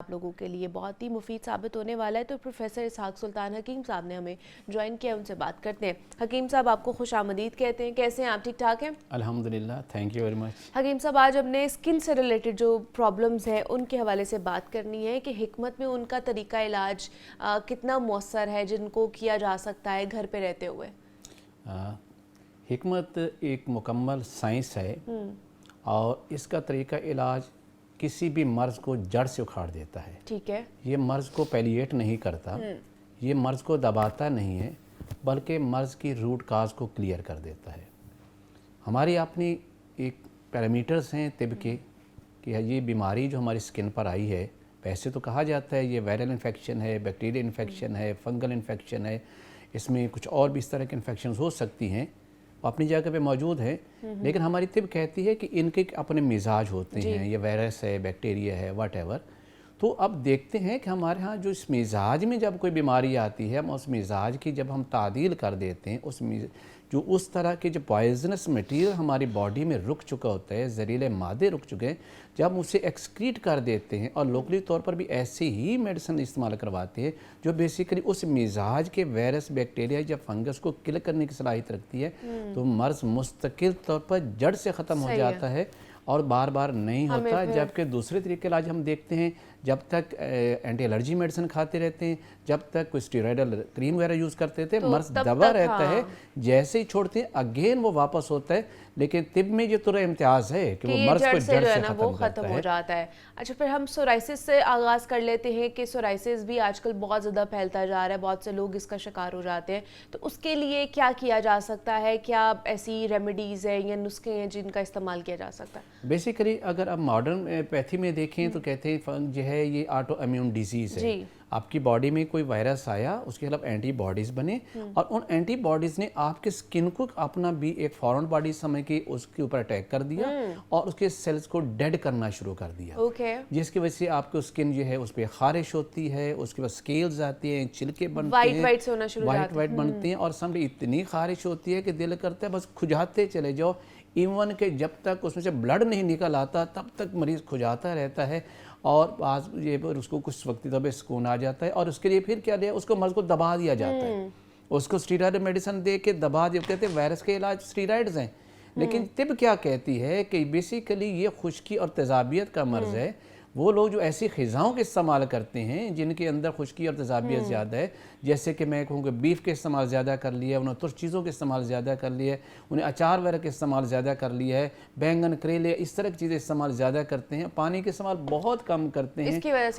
आप लोगों के लिए बहुत ही मुफीद साबित होने वाला है। तो प्रोफेसर इसहाक सुल्तान हकीम साहब ने हमें ज्वाइन किया, उनसे बात करते हैं। हकीम साहब, आपको खुशामदीद कहते हैं। कैसे हैं आप? ठीक ठाक हैं? अल्हम्दुलिल्लाह, थैंक यू वेरी मच। हकीम साहब, आज हमने स्किन से रिलेटेड जो प्रॉब्लम्स हैं उनके हवाले से बात करनी है कि हिकमत में उनका तरीका इलाज कितना मौसर है जिनको किया जा सकता है घर पे रहते हुए। हिकमत एक मुकम्मल साइंस है और इसका तरीका इलाज किसी भी मर्ज़ को जड़ से उखाड़ देता है। ठीक है। ये मर्ज़ को पैलिएट नहीं करता, ये मर्ज़ को दबाता नहीं है, बल्कि मर्ज़ की रूट काज को क्लियर कर देता है। हमारी अपनी एक पैरामीटर्स हैं तिब के कि ये बीमारी जो हमारी स्किन पर आई है, वैसे तो कहा जाता है ये वायरल इन्फेक्शन है, बैक्टीरियल इन्फेक्शन है, फंगल इन्फेक्शन है, इसमें कुछ और भी इस तरह की इन्फेक्शन हो सकती हैं, अपनी जगह पे मौजूद है। लेकिन हमारी तिब कहती है कि इनके अपने मिजाज होते हैं, ये वायरस है, बैक्टीरिया है, वट। तो अब देखते हैं कि हमारे यहाँ जो इस मिजाज में जब कोई बीमारी आती है, हम उस मिजाज की जब हम तादील कर देते हैं, जो उस तरह के जो पॉइजनस मटीरियल हमारी बॉडी में रुक चुका होता है, जहरीले मादे रुक चुके हैं, जब हम उसे एक्सक्रीट कर देते हैं और लोकली तौर पर भी ऐसे ही मेडिसिन इस्तेमाल करवाते हैं जो बेसिकली उस मिजाज के वायरस, बैक्टीरिया या फंगस को किल करने की सलाहियत रखती है, तो मर्ज़ मुस्तकिल तौर पर जड़ से ख़त्म हो जाता है और बार बार नहीं होता। जबकि दूसरे तरीके इलाज हम देखते हैं, जब तक एंटी एलर्जी मेडिसिन खाते रहते हैं, जब तक कोई स्टेरॉयडल क्रीम वगैरह यूज़ करते थे, तो मर्ज़ दबा रहता है। जैसे ही छोड़ते हैं अगेन वो वापस होता है। लेकिन तिब में जो तुरा इम्तियाज़ है कि वो मर्ज़ को जड़ से ख़त्म हो जाता है। अच्छा, फिर हम सोराइसिस से आगाज़ कर लेते हैं कि सोराइसिस भी आजकल बहुत ज़्यादा फैलता जा रहा है, बहुत से लोग इसका शिकार हो जाते हैं। तो उसके लिए क्या किया जा सकता है? क्या ऐसी रेमेडीज़ हैं या नुस्खे हैं जिनका इस्तेमाल किया जा सकता है? बेसिकली अगर आप मॉडर्न पैथी में देखें तो कहते हैं जो है ये ऑटो इम्यून डिजीज़ है। आपकी बॉडी में कोई वायरस आया, उसके खिलाफ एंटीबॉडीज़ बने और उन एंटीबॉडीज़ ने आपके स्किन को अपना भी एक फॉरेन बॉडी समझ के उसके ऊपर अटैक कर दिया और उसके सेल्स को डेड करना शुरू कर दिया। जिसकी वजह से आपकी स्किन जो है उस पर खारिश होती है, उसके बाद स्केल्स आती हैं, छिलके बनते हैं, वाइट बनते हैं और समझ इतनी खारिश होती है कि दिल करता है बस खुजाते चले जाओ। इवन के जब तक उसमें से ब्लड नहीं निकल आता तब तक मरीज़ खुजाता रहता है और आज ये पर उसको कुछ वक्त तब सुकून आ जाता है और उसके लिए फिर क्या दिया, उसको मर्ज़ को दबा दिया जाता है, उसको स्टीरॉयड मेडिसिन दे के दबा दिया। कहते हैं वायरस के इलाज स्टीरॉयड्स हैं। लेकिन तिब क्या कहती है कि बेसिकली ये खुश्की और तेज़ाबियत का मर्ज़ है। वो लोग जो ऐसी ग़िज़ाओं के इस्तेमाल करते हैं जिनके अंदर खुश्की और तेज़ाबियत ज़्यादा है, जैसे कि मैं कहूँ कि बीफ के इस्तेमाल ज़्यादा कर लिया, उन्होंने तुर्क चीज़ों के इस्तेमाल ज़्यादा कर लिया है, उन्हें अचार वगैरह के इस्तेमाल ज़्यादा कर लिया है, बैंगन, करेले, इस तरह की चीज़ें इस्तेमाल ज़्यादा करते हैं, पानी के इस्तेमाल बहुत कम करते हैं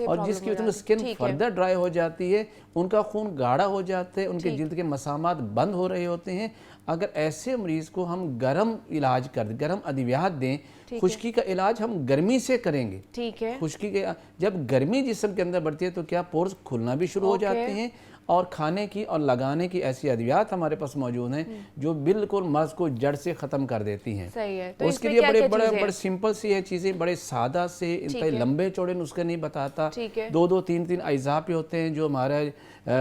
और जिसकी वजह से स्किन फर्दर ड्राई हो जाती है, उनका खून गाढ़ा हो जाता है, उनके जिल्द के मसामात बंद हो रहे होते हैं। अगर ऐसे मरीज़ को हम गर्म इलाज कर दें, गर्म अद्वियात दें, खुश्की का इलाज हम गर्मी से करेंगे। ठीक है। खुश्की के जब गर्मी जिस्म के अंदर बढ़ती है तो क्या पोर्स खुलना भी शुरू हो जाते हैं और खाने की और लगाने की ऐसी अद्वियात हमारे पास मौजूद हैं जो बिल्कुल मर्ज़ को जड़ से ख़त्म कर देती हैं। सही है। तो उसके लिए बड़े सिंपल सी है चीज़ें, बड़े सादा से, इंतहाई लंबे चौड़े नुस्खे नहीं बताता। 2-2, 3-3 अज्जा पे होते हैं जो हमारा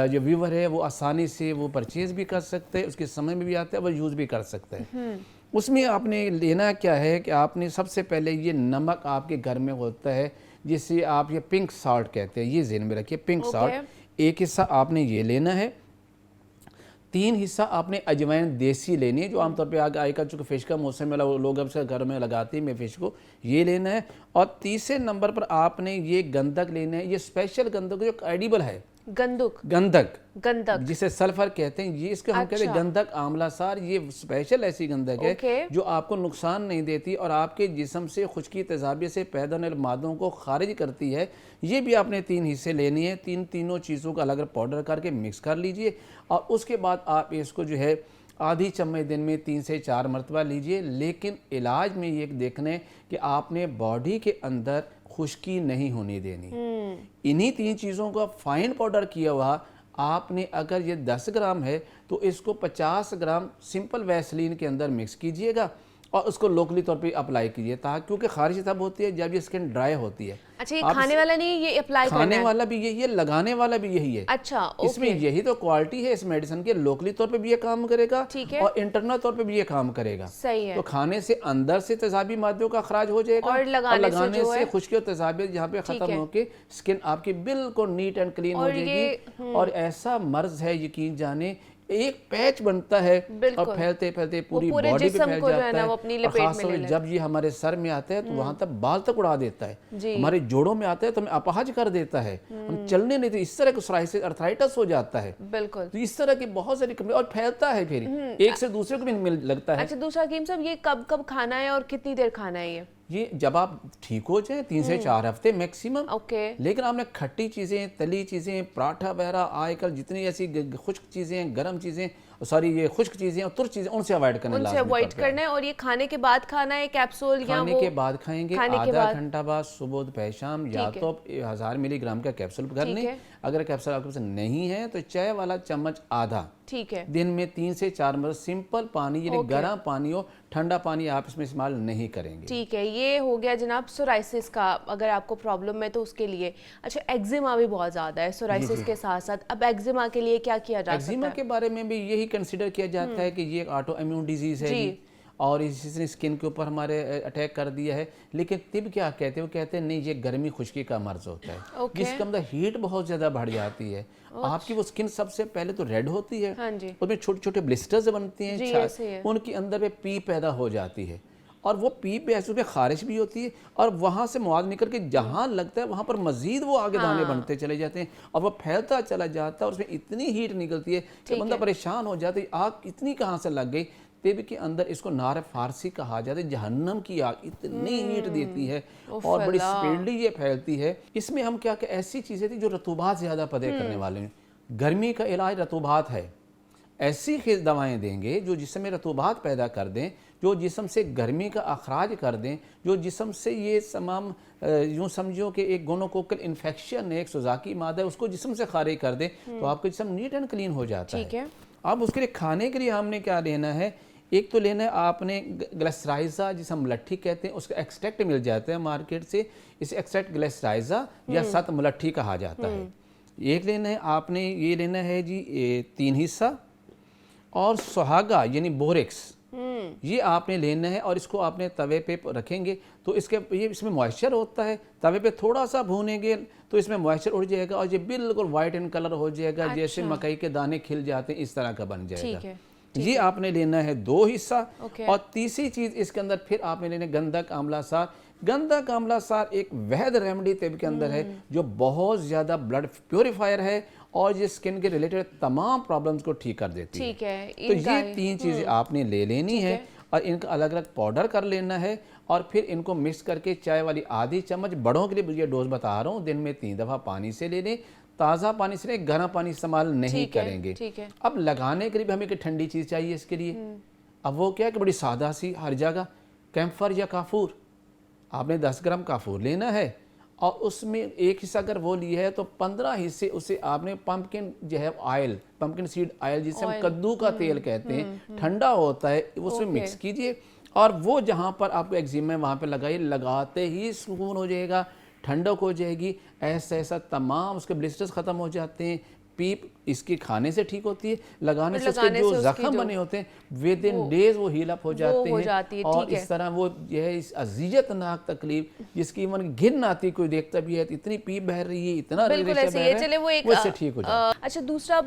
जो व्यूवर है वो आसानी से वो परचेज़ भी कर सकते हैं, उसके समय में भी आता है, वो यूज़ भी कर सकते हैं। उसमें आपने लेना क्या है कि आपने सबसे पहले ये नमक आपके घर में होता है जिसे आप ये पिंक सॉल्ट कहते हैं, ये ज़हन में रखिए, पिंक सॉल्ट। एक हिस्सा आपने ये लेना है, 3 हिस्सा आपने अजवाइन देसी लेनी है जो आमतौर पे आगे आएगा, चूँकि फ़िश का मौसम में लोग अब से घर में लगाते हैं, मैं फ़िश को ये लेना है। और तीसरे नंबर पर आपने ये गंधक लेना है, ये स्पेशल गंधक जो एडिबल है, गंधक जिसे सल्फर कहते हैं, ये इसके हम कहते हैं गंधक आंवला सार। ये स्पेशल ऐसी गंधक है जो आपको नुकसान नहीं देती और आपके जिस्म से खुश्की तेज़ाबियत से पैदा होने वाले मादों को खारिज करती है। ये भी आपने 3 हिस्से लेनी है। तीनों चीज़ों का अलग अलग पाउडर करके मिक्स कर लीजिए और उसके बाद आप इसको जो है आधी चम्मच दिन में 3 से 4 मरतबा लीजिए। लेकिन इलाज में ये देखना है कि आपने बॉडी के अंदर खुश्की नहीं होने देनी। इन्हीं 3 चीज़ों का फाइन पाउडर किया हुआ आपने, अगर ये 10 ग्राम है तो इसको 50 ग्राम सिंपल वैसलीन के अंदर मिक्स कीजिएगा और उसको लोकली तौर पे अप्लाई कीजिए, ताकि क्योंकि खारिश तब होती है जब ये स्किन ड्राई होती है। अच्छा, ये खाने वाला नहीं है, ये अप्लाई करना है? खाने वाला भी यही है, लगाने वाला भी यही है। अच्छा, इसमें यही तो क्वालिटी है इस मेडिसिन के, लोकली तौर पे भी ये काम करेगा और इंटरनल तौर पे भी ये काम करेगा। सही है। तो खाने से अंदर से तेजाबी मादों का अखराज हो जाएगा और लगाने से खुश्की और तेजाबियत यहाँ पे खत्म होके स्किन आपकी बिल्कुल नीट एंड क्लीन हो जाएगी। और ऐसा मर्ज है, यकीन जाने, एक पैच बनता है और फैलते फैलते पूरी बॉडी पे फैल जाता है। और खासतौर से जब ये हमारे सर में आता है तो वहां तक बाल तक उड़ा देता है, हमारे जोड़ों में आता है तो हमें अपहाज कर देता है, हम चलने नहीं देते। इस तरह का सोराइसिस, अर्थराइटिस हो जाता है। बिल्कुल। तो इस तरह की बहुत सारी और फैलता है, फिर एक से दूसरे को भी मिल लगता है। अच्छा, दूसरा हकीम साहब, ये कब कब खाना है और कितनी देर खाना है? ये जब आप ठीक हो जाए 3 से 4 हफ्ते मैक्सिमम। ओके। लेकिन आपने खट्टी चीज़ें, तली चीज़ें, पराठा वगैरह, आजकल जितनी ऐसी खुश्क चीज़ें, गर्म चीज़ें, सॉरी ये खुश्क चीज़ें और तुर्क चीज़ें, उनसे अवॉइड करना है। और ये खाने के बाद खाना है कैप्सूल या खाने के बाद खाएंगे, आधा घंटा बाद, सुबह दोपहर शाम, या तो 1000 मिलीग्राम का कैप्सूल कर लें। अगर कैप्सूल आपके पास नहीं है तो चाय वाला चम्मच आधा, ठीक है, दिन में 3 से 4 बार सिंपल पानी, यानी गर्म पानी हो, ठंडा पानी आप इसमें इस्तेमाल नहीं करेंगे। ठीक है, ये हो गया जनाब सोराइसिस का, अगर आपको प्रॉब्लम है तो उसके लिए। अच्छा, एक्जिमा भी बहुत ज़्यादा है सोराइसिस के साथ साथ, अब एक्जिमा के लिए क्या किया जा सकता है? एक्जिमा के बारे में भी यही कंसीडर किया जाता है कि ये एक ऑटो इम्यून डिजीज़ है जी, और इसने स्किन के ऊपर हमारे अटैक कर दिया है। लेकिन तिब क्या कहते हैं, वो कहते हैं नहीं, ये गर्मी खुश्की का मर्ज होता है, जिसके अंदर हीट बहुत ज़्यादा बढ़ जाती है। आपकी वो स्किन सबसे पहले तो रेड होती है, उसमें छोटे छोटे ब्लिस्टर्स बनती हैं, उनके अंदर पे पी पैदा हो जाती है, और वो पी पे ऐसे उसमें खारिश भी होती है, और वहाँ से मवाद निकल के जहाँ लगता है वहाँ पर मजीद वो आगे दाने बनते चले जाते हैं, और वो फैलता चला जाता है, और उसमें इतनी हीट निकलती है कि बंदा परेशान हो जाता है, आग इतनी कहाँ से लग गई। तिब के अंदर इसको नार फारसी कहा जाता है, जहन्नम की आग इतनी हीट देती है और बड़ी स्पीडली ये फैलती है। इसमें हम क्या ऐसी चीज़ें थी जो रतूबात ज़्यादा पैदा करने वाले हैं। गर्मी का इलाज रतूबात है, ऐसी खेज दवाएं देंगे जो जिस्म में रतूबात पैदा कर दें, जो जिस्म से गर्मी का अखराज कर दें, जो जिस्म से ये तमाम यूँ समझो कि एक गोनोकोकल इन्फेक्शन है, एक सुजाकी मादा है, उसको जिस्म से खारिज कर दें तो आपका जिस्म नीट एंड क्लीन हो जाता है। अब उसके लिए खाने के लिए हमने क्या लेना है, एक तो लेना है आपने ग्लिसराइजा, जिसे हम मुलट्ठी कहते हैं, उसका एक्सट्रैक्ट मिल जाता है मार्केट से, इसे एक्सट्रैक्ट ग्लिसराइजा या सत मुलट्ठी कहा जाता है। एक लेना है आपने, ये लेना है जी 3 हिस्सा, और सुहागा यानी बोरेक्स, ये आपने लेना है, और इसको आपने तवे पे रखेंगे तो ये इसमें मॉइस्चर होता है, तवे पे थोड़ा सा भूनेंगे तो इसमें मॉइस्चर उड़ जाएगा और ये बिल्कुल वाइट इन कलर हो जाएगा। अच्छा। जैसे मकई के दाने खिल जाते हैं इस तरह का बन जाएगा। ये आपने लेना है 2 हिस्सा। और तीसरी चीज़ इसके अंदर फिर आपने लेना गंधक आंवला सार। गंधक आंवला सार एक वैध रेमेडी तिब के अंदर है जो बहुत ज़्यादा ब्लड प्योरीफायर है और ये स्किन के रिलेटेड तमाम प्रॉब्लम्स को ठीक कर देती है। तो ये 3 चीज़ें आपने ले लेनी है और इनका अलग अलग पाउडर कर लेना है, और फिर इनको मिक्स करके चाय वाली आधी चम्मच, बड़ों के लिए ये डोज बता रहा हूँ, दिन में 3 दफ़ा पानी से ले लें। ताज़ा पानी से नहीं, गर्म पानी इस्तेमाल नहीं करेंगे। अब लगाने के लिए हमें एक ठंडी चीज़ चाहिए इसके लिए। अब वो क्या है कि बड़ी सादा सी, हर जगह कैम्फर या काफूर, आपने 10 ग्राम काफूर लेना है और उसमें 1 हिस्सा अगर वो लिया है तो 15 हिस्से उसे आपने पंपकिन जो है ऑयल, पंपकिन सीड ऑयल जिसे हम कद्दू का तेल कहते हैं, ठंडा होता है, उसमें मिक्स कीजिए और वो जहाँ पर आपको एक्जिमा है वहाँ पे लगाइए। लगाते ही सुकून हो जाएगा, ठंडक हो जाएगी, ऐसा तमाम उसके ब्लिस्टर्स ख़त्म हो जाते हैं। पीप इसके खाने से ठीक होती है, लगाने से उसके जो जख्म बने होते हैं विद इन डेज वो हील अप हो जाते हैं। और इस तरह वो यह इस अजियतनाक तकलीफ जिसकी मन घिन आती, कोई देखता भी है इतनी पीप बह रही है, इतना वो इससे ठीक हो जाता है। अच्छा, दूसरा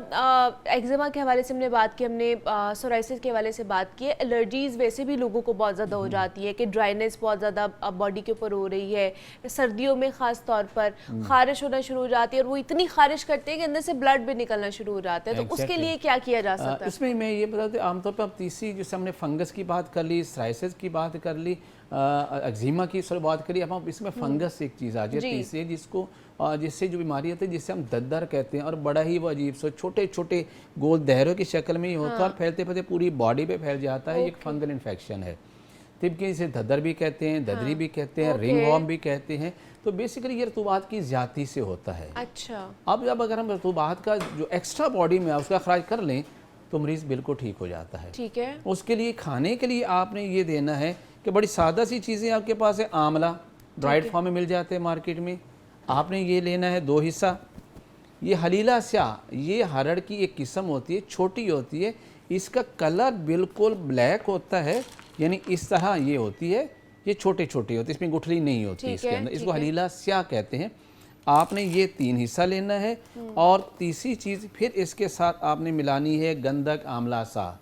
एक्जिमा के हवाले से हमने बात की, हमने सोराइसिस के हवाले से बात की है। एलर्जीज वैसे भी लोगों को बहुत ज़्यादा हो जाती है कि ड्राइनेस बहुत ज़्यादा बॉडी के ऊपर हो रही है, सर्दियों में ख़ास तौर पर खारिश होना शुरू हो जाती है और वो इतनी खारिश करते हैं कि अंदर से ब्लड भी निकलना शुरू हो जाता है। तो उसके लिए क्या किया जा सकता है? इसमें मैं ये बता दूं, आमतौर पर तीसरी जैसे हमने फंगस की बात कर ली, सोराइसिस की बात कर ली, एक्जिमा की बात करी, अब हम इसमें फंगस एक चीज़ आ जाए तीसरी, जिससे जो बीमारी होती है जिससे हम दद्दर कहते हैं, और बड़ा ही वो अजीब से छोटे छोटे गोल दायरों की शक्ल में ही होता है और फैलते फैलते पूरी बॉडी पे फैल जाता है। एक फंगल इन्फेक्शन है, तिब्बकी इसे दद्दर भी कहते हैं, ददरी भी कहते हैं, रिंग वॉर्म भी कहते हैं। तो बेसिकली ये रतूबात की ज़्यादती से होता है। अच्छा। अब जब अगर हम रतूबात का जो एक्स्ट्रा बॉडी में उसका अखराज कर लें तो मरीज़ बिल्कुल ठीक हो जाता है। ठीक है। उसके लिए खाने के लिए आपने ये देना है कि बड़ी सादा सी चीज़ें आपके पास है। आंवला ड्राइड फॉर्म में मिल जाते हैं मार्केट में, आपने ये लेना है 2 हिस्सा। ये हलीला स्याह, ये हरड़ की एक किस्म होती है, छोटी होती है, इसका कलर बिल्कुल ब्लैक होता है, यानी इस तरह ये होती है, ये छोटे छोटे होते हैं, इसमें गुठली नहीं होती इसके अंदर, इसको हलीला स्याह कहते हैं। आपने ये 3 हिस्सा लेना है। और तीसरी चीज़ फिर इसके साथ आपने मिलानी है गंधक आंवला सा,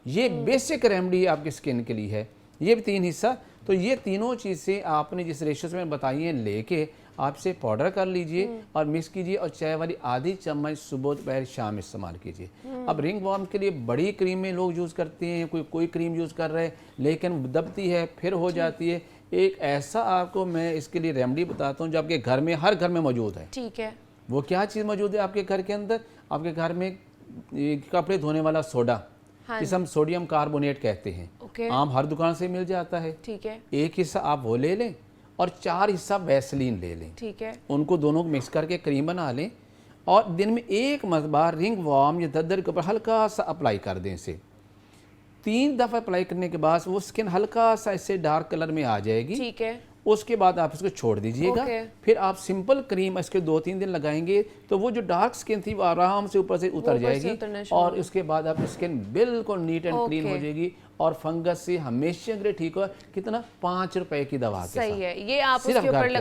ये बेसिक रेमेडी आपकी स्किन के लिए है, ये भी 3 हिस्सा। तो ये तीनों चीज़ें आपने जिस रेशो में बताई हैं लेके आपसे पाउडर कर लीजिए और मिक्स कीजिए और चाय वाली आधी चम्मच सुबह दोपहर शाम इस्तेमाल कीजिए। अब रिंग वॉर्म के लिए बड़ी क्रीमें लोग यूज़ करते हैं, कोई क्रीम यूज़ कर रहे हैं, लेकिन दबती है फिर हो जाती है। एक ऐसा आपको मैं इसके लिए रेमेडी बताता हूँ जो आपके घर में, हर घर में मौजूद है। ठीक है। वो क्या चीज़ मौजूद है आपके घर के अंदर? आपके घर में कपड़े धोने वाला सोडा, जिसे हम सोडियम कार्बोनेट कहते हैं, आम हर दुकान से मिल जाता है। ठीक है। 1 हिस्सा आप वो ले लें और 4 हिस्सा वैसलीन ले लें। ठीक है। उनको दोनों को मिक्स करके क्रीम बना लें और दिन में 1 मरतबा रिंग वार्म या दद्दर के ऊपर हल्का सा अप्लाई कर दें। इसे 3 दफ़ा अप्लाई करने के बाद वो स्किन हल्का सा इससे डार्क कलर में आ जाएगी। ठीक है। उसके बाद आप इसको छोड़ दीजिएगा। फिर आप सिंपल क्रीम इसके 2-3 दिन लगाएंगे तो वो जो डार्क स्किन थी वो आराम से ऊपर से उतर जाएगी और उसके बाद आप स्किन बिल्कुल नीट एंड क्लीन हो जाएगी और फंगस से हमेशा के लिए ठीक हो। कितना? 5 रुपए की दवा के साथ। सही है, ये आप उसके ऊपर